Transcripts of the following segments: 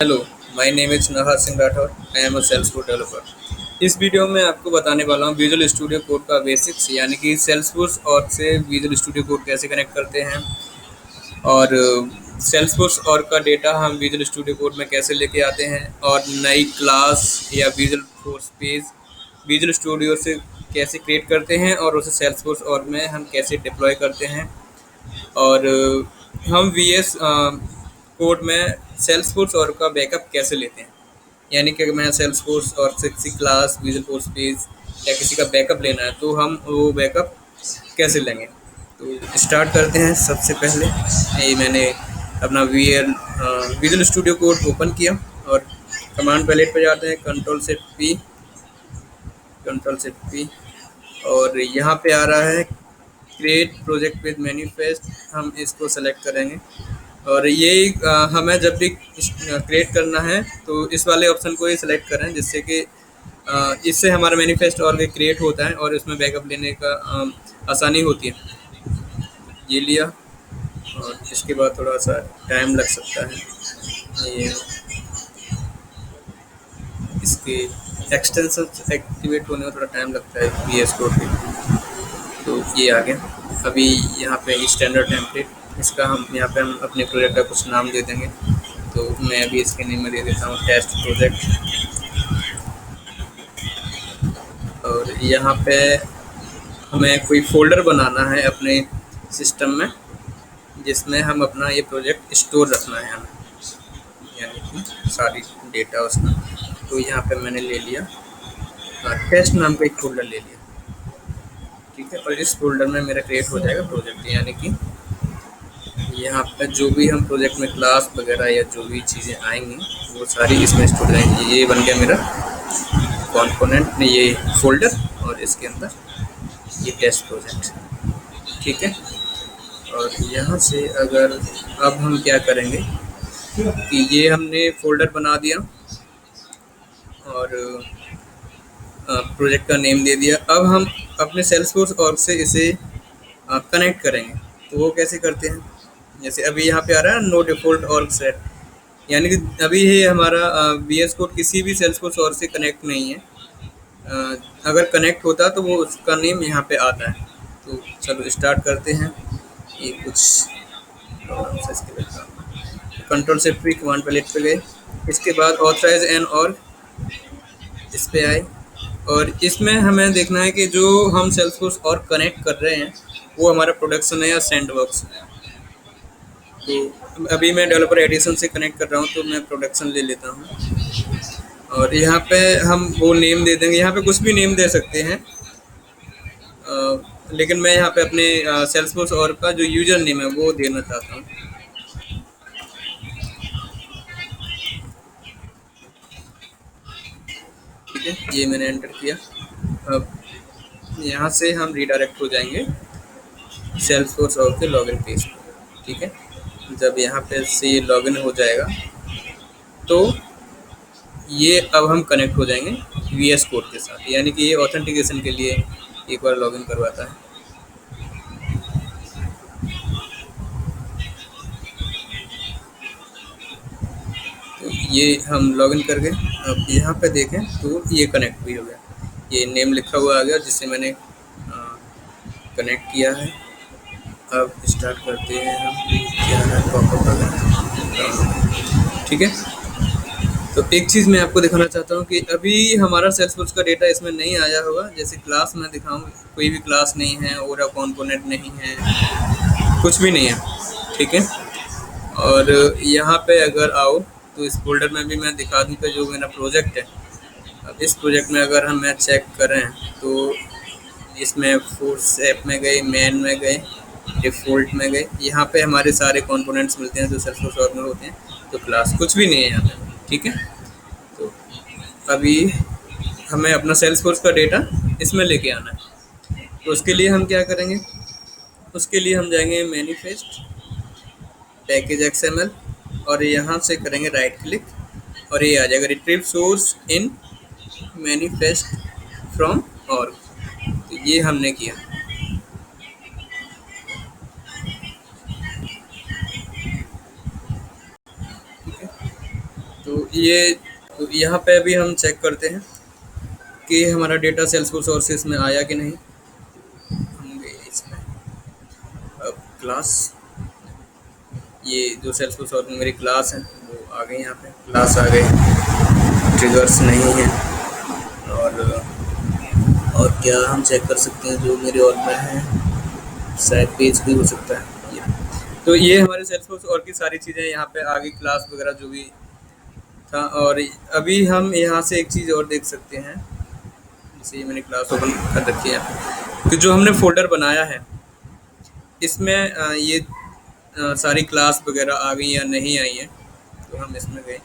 Hello, my name is Nahar Singh Rathore. I am a Salesforce developer. इस video में आपको बताने वाला हूँ विजुअल स्टूडियो कोड का बेसिक्स, यानी कि सेल्सफोर्स और से विजुअल स्टूडियो कोड कैसे कनेक्ट करते हैं और सेल्सफोर्स और का डेटा हम विजुअल स्टूडियो कोड में कैसे लेके आते हैं और नई क्लास या visual force page visual studio से कैसे क्रिएट करते हैं और उसे सेल्सफोर्स और में हम कैसे डिप्लॉय करते हैं और हम वीएस कोड में सेल्सफोर्स और का बैकअप कैसे लेते हैं। यानी कि अगर मैं सेल्सफोर्स और से किसी क्लास विजुअल फोर्स पेज या किसी का बैकअप लेना है तो हम वो बैकअप कैसे लेंगे। तो स्टार्ट करते हैं। सबसे पहले ये मैंने अपना विजुअल स्टूडियो कोड ओपन किया और कमांड पैलेट पे जाते हैं। कंट्रोल से पी और यहाँ पे आ रहा है क्रिएट प्रोजेक्ट विद मैन्युफेस्ट। हम इसको सेलेक्ट करेंगे और ये हमें जब भी क्रिएट करना है तो इस वाले ऑप्शन को ही सिलेक्ट करें, जिससे कि इससे हमारा मैनिफेस्ट और भी क्रिएट होता है और इसमें बैकअप लेने का आसानी होती है। ये लिया और इसके बाद थोड़ा सा टाइम लग सकता है। ये इसके एक्सटेंशन एक्टिवेट होने में थोड़ा टाइम लगता है VS कोड के। तो ये आ गया। अभी यहाँ पे स्टैंडर्ड टेम्पलेट, इसका हम यहाँ पे हम अपने प्रोजेक्ट का कुछ नाम दे देंगे। तो मैं अभी इसके नेम में दे देता हूँ टेस्ट प्रोजेक्ट। और यहाँ पे हमें कोई फ़ोल्डर बनाना है अपने सिस्टम में, जिसमें हम अपना ये प्रोजेक्ट स्टोर रखना है हमें, यानी कि सारी डेटा उसका। तो यहाँ पे मैंने ले लिया टेस्ट नाम का एक फ़ोल्डर ले लिया, ठीक है। और इस फ़ोल्डर में मेरा क्रिएट हो जाएगा प्रोजेक्ट, यानी कि यहाँ पे जो भी हम प्रोजेक्ट में क्लास वगैरह या जो भी चीज़ें आएंगी वो सारी इसमें स्टोर रहेंगी। ये बन गया मेरा कंपोनेंट में ये फ़ोल्डर और इसके अंदर ये टेस्ट प्रोजेक्ट, ठीक है। और यहाँ से अगर अब हम क्या करेंगे कि ये हमने फ़ोल्डर बना दिया और प्रोजेक्ट का नेम दे दिया। अब हम अपने सेल्सफोर्स ऑर्ग से इसे कनेक्ट करेंगे। तो वो कैसे करते हैं, जैसे अभी यहाँ पे आ रहा है नो डिफ़ॉल्ट ऑर्ग सेट, यानी कि अभी ये हमारा VS कोड किसी भी सेल्सफोर्स ऑर्ग से कनेक्ट नहीं है। अगर कनेक्ट होता तो वो उसका नेम यहाँ पे आता है। तो चलो स्टार्ट करते हैं। ये कुछ कंट्रोल से फ्री कमांड पैलेट पे गए। इसके बाद ऑथराइज एन और इस पे आए और इसमें हमें देखना है कि जो हम सेल्सफोर्स और कनेक्ट कर रहे हैं वो हमारा प्रोडक्शन है या सैंडबॉक्स है। तो अभी मैं डेवलपर एडिशन से कनेक्ट कर रहा हूँ, तो मैं प्रोडक्शन ले लेता हूँ और यहाँ पे हम वो नेम दे देंगे। यहाँ पे कुछ भी नेम दे सकते हैं, लेकिन मैं यहाँ पे अपने सेल्सफोर्स और का जो यूजर नेम है वो देना चाहता हूँ। ठीक है, ये मैंने एंटर किया। अब यहाँ से हम रीडायरेक्ट हो जाएंगे सेल्सफोर्स और के लॉगिन पेज पर, ठीक है। जब यहाँ पे से लॉगिन हो जाएगा तो ये अब हम कनेक्ट हो जाएंगे VS कोड के साथ, यानी कि ये ऑथेंटिकेशन के लिए एक बार लॉगिन करवाता है। तो ये हम लॉगिन कर गए। अब यहाँ पे देखें तो ये कनेक्ट भी हो गया, ये नेम लिखा हुआ आ गया जिससे मैंने कनेक्ट किया है। अब स्टार्ट करते हैं हम, क्या है पॉपअप वगैरह, ठीक है। तो एक चीज़ मैं आपको दिखाना चाहता हूँ कि अभी हमारा सेल्सफोर्स का डेटा इसमें नहीं आया होगा। जैसे क्लास में दिखाऊँ, कोई भी क्लास नहीं है, ओरा कंपोनेंट नहीं है, कुछ भी नहीं है, ठीक है। और यहाँ पे अगर आओ तो इस फोल्डर में भी मैं दिखा दूँ कि जो मेरा प्रोजेक्ट है। अब इस प्रोजेक्ट में अगर हम चेक करें तो इसमें फोर्स ऐप में गए, मेन में गए, डिफ़ॉल्ट में गए, यहाँ पे हमारे सारे कंपोनेंट्स मिलते हैं जो सेल्सफोर्स ऑर्ग में होते हैं। तो क्लास कुछ भी नहीं है यहाँ पे, ठीक है। तो अभी हमें अपना सेल्सफोर्स का डेटा इसमें लेके आना है। तो उसके लिए हम क्या करेंगे, उसके लिए हम जाएंगे मैनिफेस्ट पैकेज XML और यहाँ से करेंगे राइट क्लिक और ये आ जाएगा retrieve source in manifest from org. तो ये हमने किया, ठीक है। तो तो यहाँ पे अभी हम चेक करते हैं कि हमारा डेटा सेल्सफोर्स सोर्सेस में आया कि नहीं। हम गए इसमें, अब क्लास, ये जो सेल्सफोर्स और में मेरी क्लास है वो आ गई, यहाँ पे क्लास आ गई, ट्रिगर्स नहीं है। और क्या हम चेक कर सकते हैं जो मेरे और में है, शायद पेज भी हो सकता है ये। तो ये हमारे सेल्सफोर्स और की सारी चीज़ें यहाँ पे आ गई, क्लास वगैरह जो भी था। और अभी हम यहाँ से एक चीज़ और देख सकते हैं, जैसे ये मैंने क्लास ओपन कर रखी है, तो जो हमने फोल्डर बनाया है इसमें ये सारी क्लास वगैरह आ गई या नहीं आई है। तो हम इसमें गए,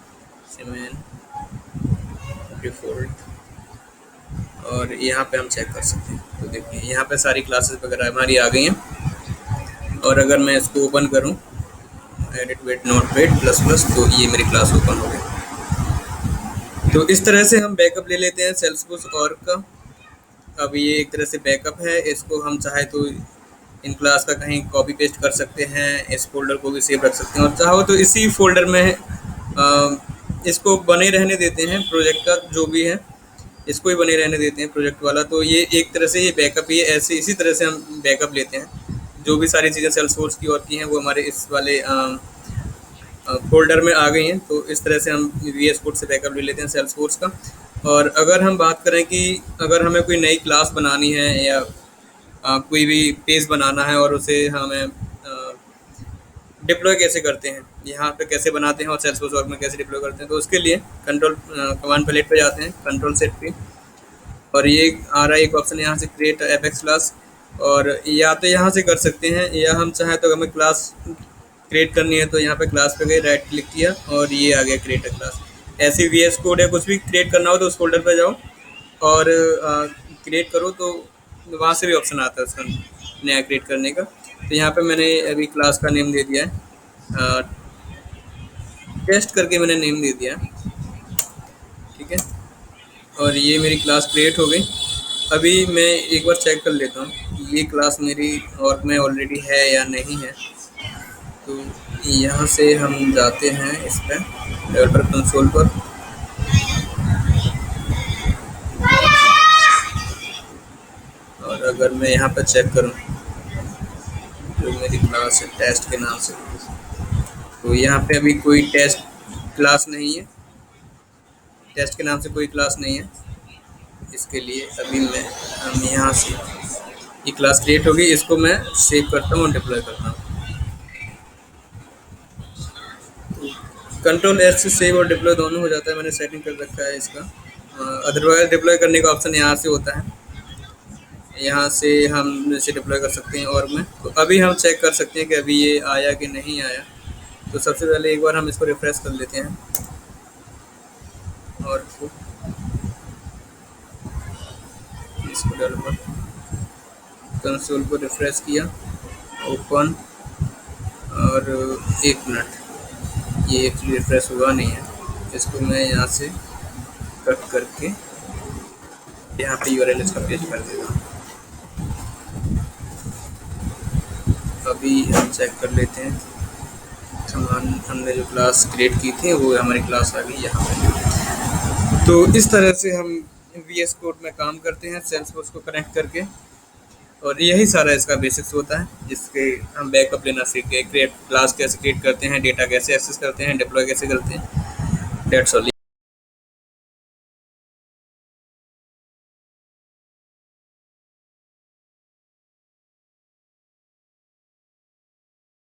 सीमेन डिफ़ॉल्ट, और यहाँ पे हम चेक कर सकते हैं। तो देखिए यहाँ पे सारी क्लासेस वगैरह हमारी आ गई हैं। और अगर मैं इसको ओपन करूँ, edit with notepad plus plus, तो ये मेरी क्लास ओपन हो गई। तो इस तरह से हम बैकअप ले लेते हैं सेल्सफोर्स ऑर्ग का। अब ये एक तरह से बैकअप है, इसको हम चाहे तो इन क्लास का कहीं कॉपी पेस्ट कर सकते हैं, इस फोल्डर को भी सेव रख सकते हैं, और चाहो तो इसी फोल्डर में इसको बने रहने देते हैं, प्रोजेक्ट का जो भी है इसको ही बने रहने देते हैं प्रोजेक्ट वाला। तो ये एक तरह से ये बैकअप ही है, ऐसे इसी तरह से हम बैकअप लेते हैं। जो भी सारी चीज़ें सेल्सफोर्स की और की हैं वो हमारे इस वाले फोल्डर में आ गई हैं। तो इस तरह से हम VS कोड से बैकअप ले लेते हैं सेल्सफोर्स का। और अगर हम बात करें कि अगर हमें कोई नई क्लास बनानी है या कोई भी पेज बनाना है और उसे हमें डिप्लॉय कैसे करते हैं, यहाँ पे कैसे बनाते हैं और सेल्सफोर्स ऑर्ग में कैसे डिप्लॉय करते हैं, तो उसके लिए कंट्रोल कमांड पैलेट पे जाते हैं, कंट्रोल सेट पे, और ये आ रहा है एक ऑप्शन यहाँ से क्रिएट एपेक्स क्लास। और या तो यहाँ से कर सकते हैं, या हम चाहें तो हमें क्लास क्रिएट करनी है तो यहाँ पे क्लास पे गए, राइट क्लिक किया और ये आ गया क्रिएट अ क्लास। ऐसे VS कोड या कुछ भी क्रिएट करना हो तो उस फोल्डर पे जाओ और क्रिएट करो, तो वहाँ से भी ऑप्शन आता है उसका नया क्रिएट करने का। तो यहाँ पे मैंने अभी क्लास का नेम दे दिया है, टेस्ट करके मैंने नेम दे दिया है, ठीक है। और ये मेरी क्लास क्रिएट हो गई। अभी मैं एक बार चेक कर लेता हूँ ये क्लास मेरी ऑर्ग में ऑलरेडी है या नहीं है। तो यहाँ से हम जाते हैं इस पर डेवलपर कंसोल पर, और अगर मैं यहाँ पर चेक करूँ जो मेरी क्लास है टेस्ट के नाम से, तो यहाँ पे अभी कोई टेस्ट क्लास नहीं है, टेस्ट के नाम से कोई क्लास नहीं है। इसके लिए अभी हम यहाँ से ये क्लास क्रिएट होगी, इसको मैं सेव करता हूँ और डिप्लॉय करता हूँ। कंट्रोल S से सेव और डिप्लॉय दोनों हो जाता है, मैंने सेटिंग कर रखा है इसका। अदरवाइज डिप्लॉय करने का ऑप्शन यहाँ से होता है, यहाँ से हम इसे डिप्लॉय कर सकते हैं और में। तो अभी हम चेक कर सकते हैं कि अभी ये आया कि नहीं आया। तो सबसे पहले एक बार हम इसको रिफ्रेश कर लेते हैं, और इसको डेवलपर कंसोल को रिफ्रेश किया, ओपन, और 1 मिनट, ये एक्चुअली रिफ्रेश हुआ नहीं है। इसको मैं यहाँ से कट करके यहाँ पे URL इसका पेस्ट कर देगा। अभी हम चेक कर लेते हैं, हमने जो क्लास क्रिएट की थी वो हमारी क्लास आ गई यहाँ पे। तो इस तरह से हम VS कोड में काम करते हैं सेल्सफोर्स को कनेक्ट करके, और यही सारा इसका बेसिक्स होता है, जिसके हम बैकअप लेना सीख गए, क्रिएट क्लास कैसे क्रिएट करते हैं, डेटा कैसे एक्सेस करते हैं, डिप्लॉय कैसे करते हैं, डेट्स ऑल।